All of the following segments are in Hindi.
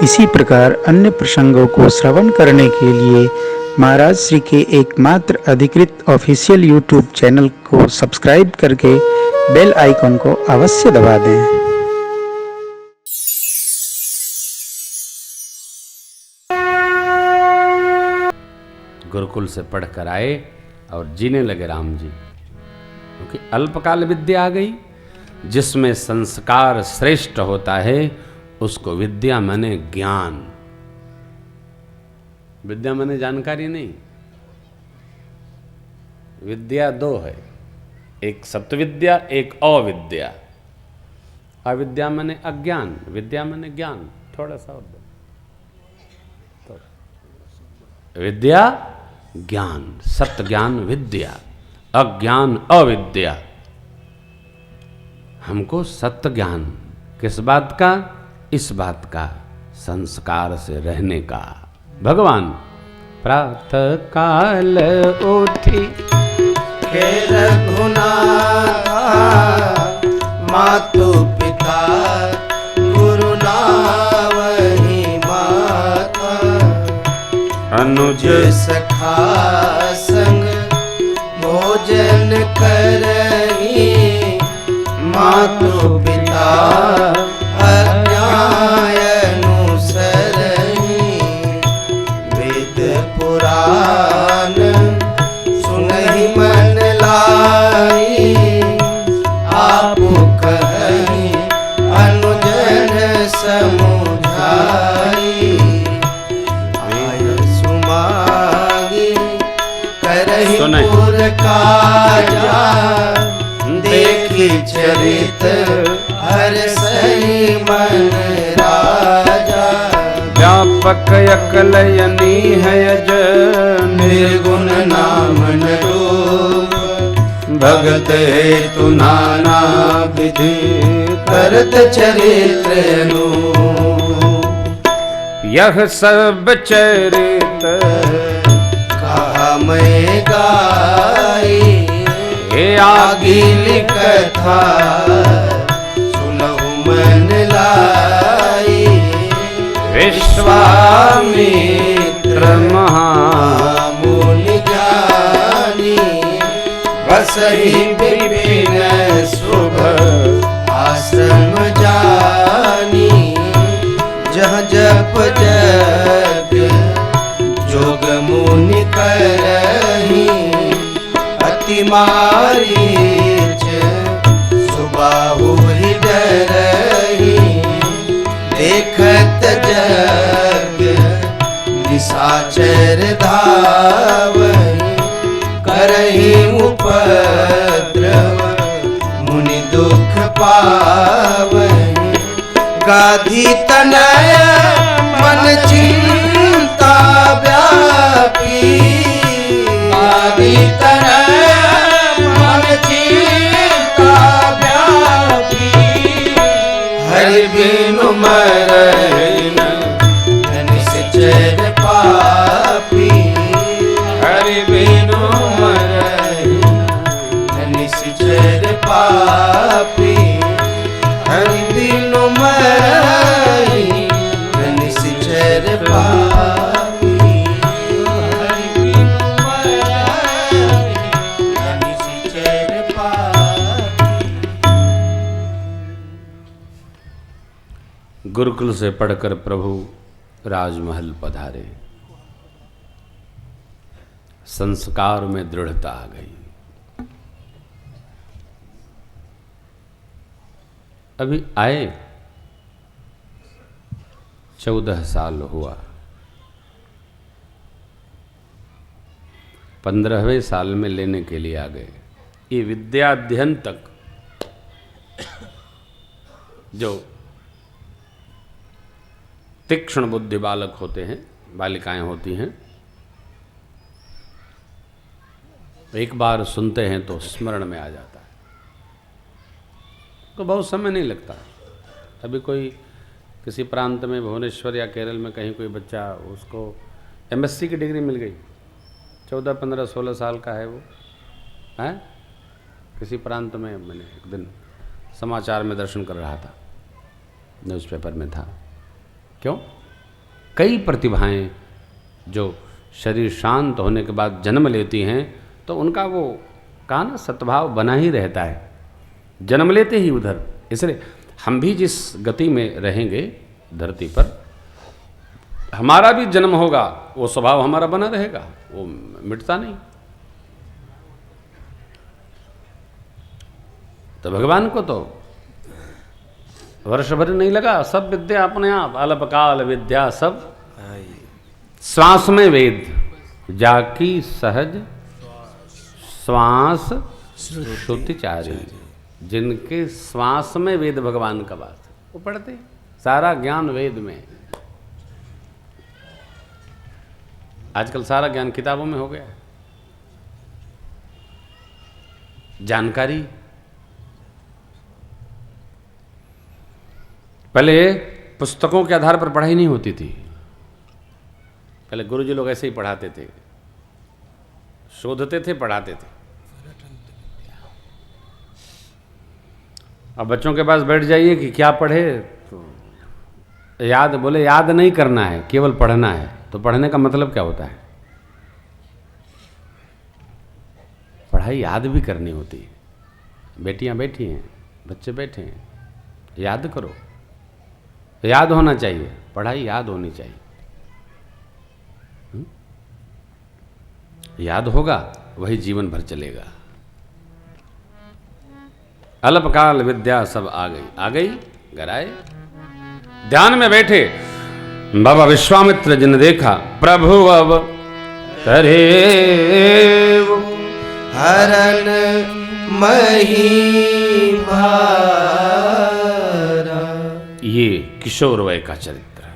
इसी प्रकार अन्य प्रसंगों को श्रवण करने के लिए महाराज श्री के एकमात्र अधिकृत ऑफिशियल यूट्यूब चैनल को सब्सक्राइब करके बेल आइकन को अवश्य दबा दें। गुरुकुल से पढ़कर आए और जीने लगे राम जी, क्योंकि अल्पकाल विद्या आ गई। जिसमें संस्कार श्रेष्ठ होता है उसको विद्या माने ज्ञान। विद्या माने जानकारी नहीं। विद्या दो है, एक सत्विद्या, एक अविद्या। अविद्या माने अज्ञान, विद्या माने ज्ञान। थोड़ा सा और तो विद्या ज्ञान, सत्य ज्ञान विद्या, अज्ञान अविद्या। हमको सत्य ज्ञान किस बात का? इस बात का, संस्कार से रहने का। भगवान प्रातः काल उठी हे रघुनाथ मातु पिता गुरु नावहि माता, अनुज सखा संग भोजन करही, मातु पिता अन्याय अनुसरही, वेद पुराण सुनहि मन लाई, आपु कहि अनुजन समुझाई, आय सुमागी करहि पुर काजा, देखी चरित हर सही मन राजा, व्यापक अकलयनी है अज, निर्गुण नाम रूप, भगत हेतु नाना विधि, करत चरित्र अनूप, यह सब चरित कहा मैं गाई, हे आगिली कथा सुनहु मन लाई, विश्वामित्र महामुनि ज्ञानी, बसहि विपिन शुभ आश्रम जानी, जहाँ जप जग जोग मुनि करही, अति मारीच सुबाहु ही डरही, देखत जग निशाचर धावहि, करहि उपद्रव मुनि दुख पावहि, गाधी तनय मन चिंता व्यापी, गाधी तनय मन चिंता व्यापी, हरि बिनु मरहि निश्चर पापी, हरि बिनु मरहि निश्चर पापी, हरि बिनु मरहि निश्चर पापी, हरि बिनु मरहि निश्चर पापी। गुरुकुल से पढ़कर प्रभु राजमहल पधारे। संस्कार में दृढ़ता आ गई। अभी आए 14 साल हुआ, 15वें साल में लेने के लिए आ गए। ये विद्याध्ययन तक जो तीक्ष्ण बुद्धि बालक होते हैं, बालिकाएं होती हैं, एक बार सुनते हैं तो स्मरण में आ जाता है, तो बहुत समय नहीं लगता। अभी कोई किसी प्रांत में भुवनेश्वर या केरल में कहीं कोई बच्चा, उसको एमएससी की डिग्री मिल गई, 14, 15, 16 साल का है वो, हैं? किसी प्रांत में मैंने एक दिन समाचार में दर्शन कर रहा था, न्यूज़पेपर में था। क्यों? कई प्रतिभाएं जो शरीर शांत होने के बाद जन्म लेती हैं तो उनका वो कहा ना सद्भाव बना ही रहता है, जन्म लेते ही उधर। इसलिए हम भी जिस गति में रहेंगे धरती पर, हमारा भी जन्म होगा, वो स्वभाव हमारा बना रहेगा, वो मिटता नहीं। तो भगवान को तो वर्ष भर नहीं लगा, सब विद्या अपने आप, अल्पकाल विद्या सब श्वास में वेद, जाकी सहज श्वास श्रुतिचारी। जिनके श्वास में वेद भगवान का बात है वो पढ़ते हैं, सारा ज्ञान वेद में। आजकल सारा ज्ञान किताबों में हो गया है, जानकारी। पहले पुस्तकों के आधार पर पढ़ाई नहीं होती थी, पहले गुरुजी लोग ऐसे ही पढ़ाते थे, शोधते थे, पढ़ाते थे। अब बच्चों के पास बैठ जाइए कि क्या पढ़े, तो याद, बोले याद नहीं करना है, केवल पढ़ना है। तो पढ़ने का मतलब क्या होता है? पढ़ाई याद भी करनी होती है। बेटियां बैठी हैं, बच्चे बैठे हैं, याद करो, याद होना चाहिए, पढ़ाई याद होनी चाहिए। याद होगा वही जीवन भर चलेगा। अल्पकाल विद्या सब आ गई, घर आए, ध्यान में बैठे। बाबा विश्वामित्र जी ने देखा प्रभु अब तरे हरन मही भारा। ये किशोर वय का चरित्र है,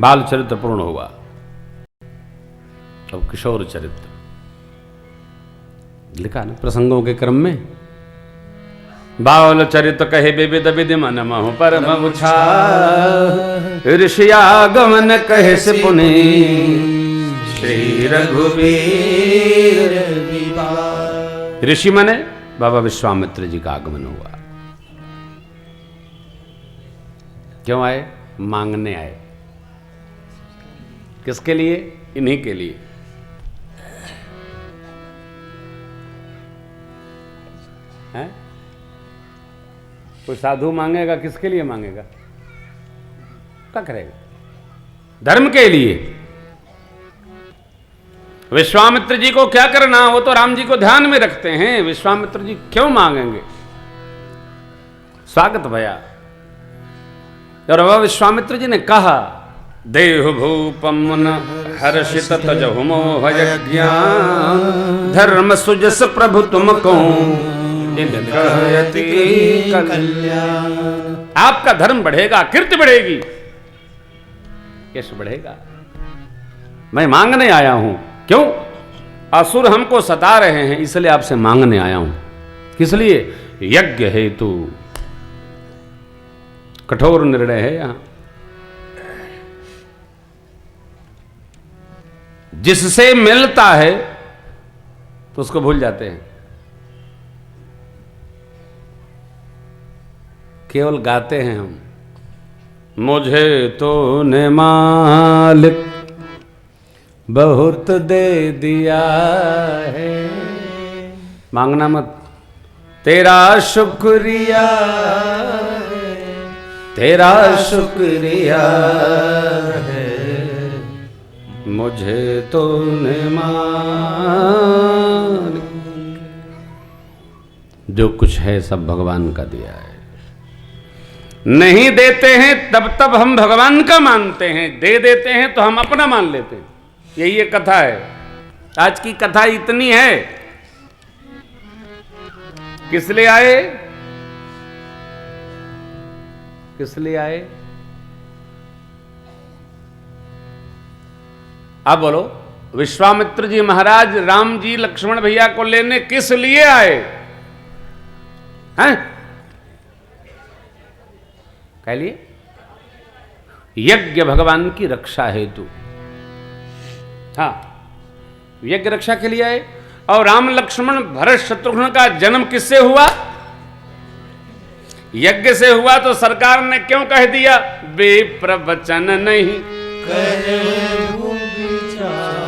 बाल चरित्र पूर्ण हुआ, अब किशोर चरित्र लिखा ना प्रसंगों के क्रम में। बाल चरित्र कहे विविध विधि मन महु परम उछा, ऋषियागमन कहे से पुनि श्री रघुवीर विवाह। ऋषि मने बाबा विश्वामित्र जी का आगमन हुआ। क्यों आए? मांगने आए। किसके लिए? इन्हीं के लिए। हैं? कोई साधु मांगेगा, किसके लिए मांगेगा? क्या करेगा? धर्म के लिए। विश्वामित्र जी को क्या करना, वो तो राम जी को ध्यान में रखते हैं, विश्वामित्र जी क्यों मांगेंगे? स्वागत भया। और वह विश्वामित्र जी ने कहा देहु भूपम मुन हर्षित तजहु मोह यज्ञान, धर्म सुजस प्रभु तुमको कल्याण। आपका धर्म बढ़ेगा, कीर्ति बढ़ेगी, यश बढ़ेगा। मैं मांगने आया हूं। क्यों? असुर हमको सता रहे हैं, इसलिए आपसे मांगने आया हूं। किस लिए? यज्ञ हेतु। कठोर निर्णय है यहां। जिससे मिलता है तो उसको भूल जाते हैं, केवल गाते हैं हम, मुझे तो ने मालिक बहुत दे दिया है। मांगना मत, तेरा शुक्रिया है, तेरा शुक्रिया है, मुझे तो ने मालिक। जो कुछ है सब भगवान का दिया है। नहीं देते हैं तब तब हम भगवान का मानते हैं, दे देते हैं तो हम अपना मान लेते हैं। यही एक कथा है। आज की कथा इतनी है। किस लिए आए? किस लिए आए? अब बोलो। विश्वामित्र जी महाराज राम जी लक्ष्मण भैया को लेने किस लिए आए हैं? कह लिए यज्ञ भगवान की रक्षा हेतु। हाँ, यज्ञ रक्षा के लिए आए। और राम लक्ष्मण भरत शत्रुघ्न का जन्म किससे हुआ? यज्ञ से हुआ तो सरकार ने क्यों कह दिया विप्र वचन नहीं करहु विचार।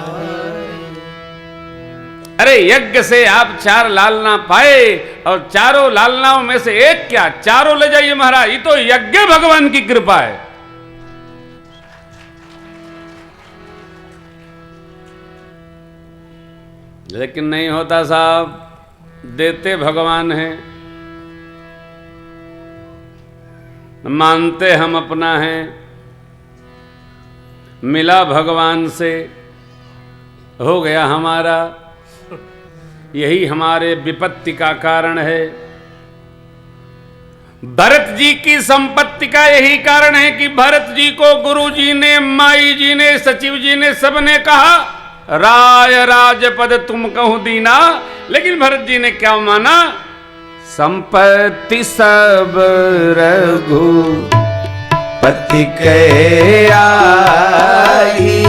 अरे यज्ञ से आप 4 लालना पाए और चारों लालनाओं में से एक क्या, चारों ले जाइए महाराज, ये तो यज्ञ भगवान की कृपा है। लेकिन नहीं होता साहब, देते भगवान हैं, मानते हम अपना हैं, मिला भगवान से, हो गया हमारा। यही हमारे विपत्ति का कारण है। भरत जी की संपत्ति का यही कारण है कि भरत जी को गुरु जी ने, माई जी ने, सचिव जी ने, सबने कहा राय राजपद तुम कहूं दीना, लेकिन भरत जी ने क्या माना, संपत्ति सब पति के आई,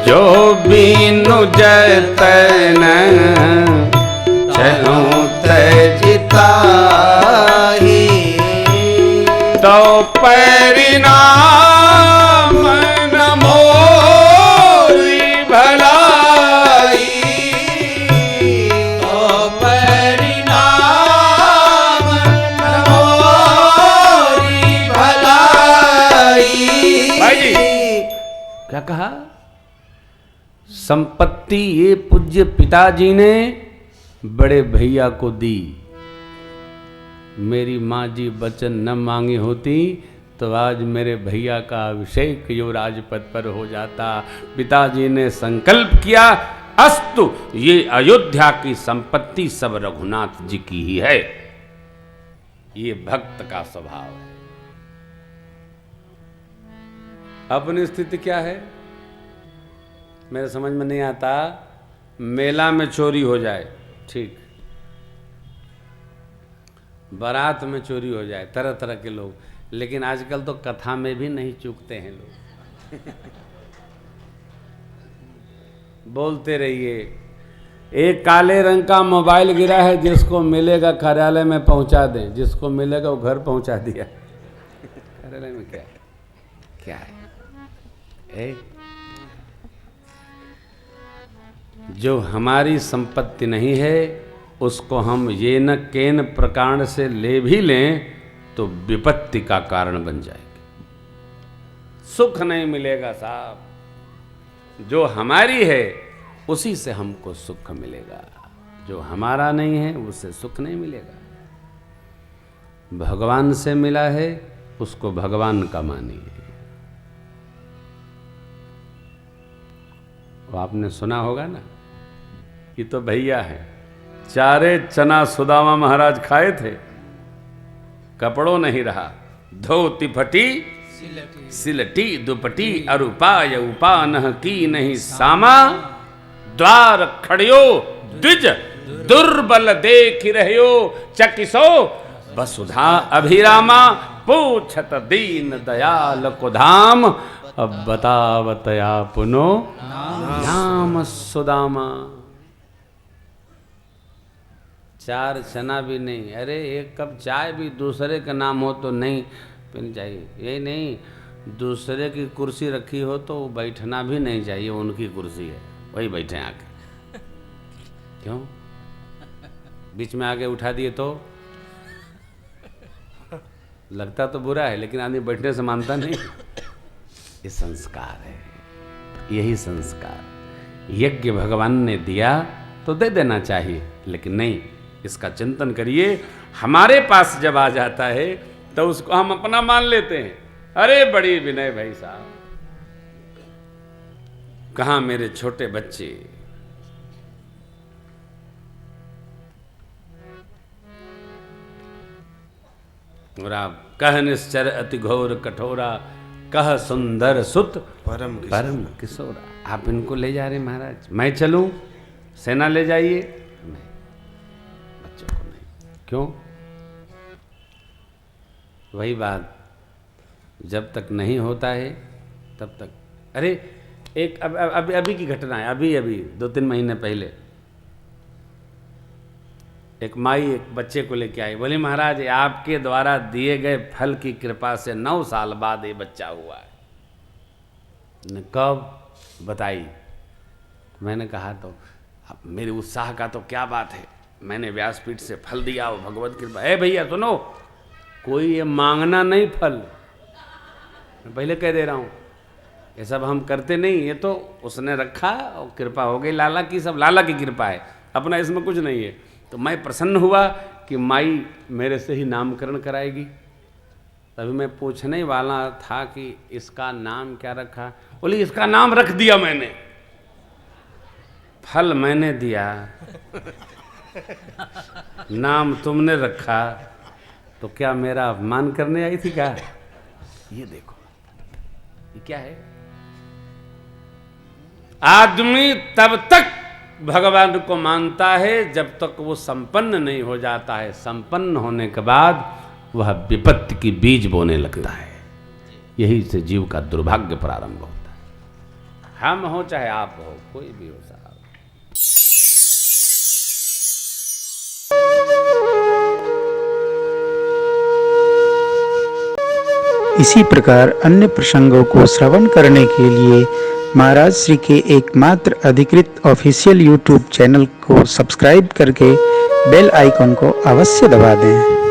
जो बीनु जतन चलूं तजताही, तो परिणाम न मोरी भलाई, तो परिणाम न मोरी भलाई। भाई जी क्या कहा, संपत्ति ये पूज्य पिताजी ने बड़े भैया को दी। मेरी माँ जी वचन न मांगी होती तो आज मेरे भैया का अभिषेक युवराजपद पर हो जाता। पिताजी ने संकल्प किया, अस्तु ये अयोध्या की संपत्ति सब रघुनाथ जी की ही है। ये भक्त का स्वभाव है। अपनी स्थिति क्या है मेरे समझ में नहीं आता। मेला में चोरी हो जाए ठीक, बारात में चोरी हो जाए, तरह तरह के लोग, लेकिन आजकल तो कथा में भी नहीं चूकते हैं लोग। बोलते रहिए। एक काले रंग का मोबाइल गिरा है, जिसको मिलेगा कार्यालय में पहुंचा दें, जिसको मिलेगा वो घर पहुंचा दिया। कार्यालय में क्या है, क्या है? जो हमारी संपत्ति नहीं है उसको हम ये न केन प्रकार से ले भी लें तो विपत्ति का कारण बन जाएगी। सुख नहीं मिलेगा साहब। जो हमारी है उसी से हमको सुख मिलेगा, जो हमारा नहीं है उससे सुख नहीं मिलेगा। भगवान से मिला है उसको भगवान का मानिए। वो आपने सुना होगा ना, ये तो भैया है, चारे चना सुदामा महाराज खाए थे, कपड़ों नहीं रहा, धोती फटी सिलटी दुपटी अरुपाय उपानह की नहीं सामा, द्वार खड़ियो द्विज दुर्बल देख रहो, चकिसो वसुधा अभिरामा, पूछत दीन दयाल को धाम, अब बतावत पुनो नाम सुदामा। 4 चना भी नहीं, अरे 1 कप चाय भी दूसरे का नाम हो तो नहीं पीनी चाहिए। यही नहीं, दूसरे की कुर्सी रखी हो तो बैठना भी नहीं चाहिए, उनकी कुर्सी है वही बैठे आके। क्यों बीच में आके उठा दिए तो लगता तो बुरा है, लेकिन आदमी बैठने से मानता नहीं। ये संस्कार है, यही संस्कार। यज्ञ भगवान ने दिया तो दे देना चाहिए, लेकिन नहीं, इसका चिंतन करिए। हमारे पास जब आ जाता है तो उसको हम अपना मान लेते हैं। अरे बड़ी विनय भाई साहब, कहाँ मेरे छोटे बच्चे, और आप कह निश्चर अति घोर कठोरा, कह सुंदर सुत परम किशोरा। आप इनको ले जा रहे महाराज, मैं चलूं, सेना ले जाइए, नहीं, बच्चों को नहीं। क्यों? वही बात, जब तक नहीं होता है तब तक। अरे एक अभी की घटना है, अभी 2-3 महीने पहले एक माई एक बच्चे को लेके आई, बोली महाराज आपके द्वारा दिए गए फल की कृपा से 9 साल बाद ये बच्चा हुआ है। ने कब बताई? मैंने कहा तो अब मेरे उत्साह का तो क्या बात है, मैंने व्यासपीठ से फल दिया, वो भगवत कृपा है। भैया सुनो, कोई ये मांगना नहीं फल, मैं पहले कह दे रहा हूँ, ये सब हम करते नहीं, ये तो उसने रखा और कृपा हो गई लाला की, सब लाला की कृपा है, अपना इसमें कुछ नहीं है। तो मैं प्रसन्न हुआ कि माई मेरे से ही नामकरण कराएगी। तभी मैं पूछने वाला था कि इसका नाम क्या रखा? बोली इसका नाम रख दिया मैंने, फल मैंने दिया, नाम तुमने रखा, तो क्या मेरा अपमान करने आई थी क्या? ये देखो ये क्या है। आदमी तब तक भगवान को मानता है जब तक वो संपन्न नहीं हो जाता है, संपन्न होने के बाद वह विपत्ति की बीज बोने लगता है। यही से जीव का दुर्भाग्य प्रारंभ होता है। हम हो चाहे आप हो, कोई भी हो साहब। इसी प्रकार अन्य प्रसंगों को श्रवण करने के लिए महाराज श्री के एकमात्र अधिकृत ऑफिशियल यूट्यूब चैनल को सब्सक्राइब करके बेल आइकन को अवश्य दबा दें।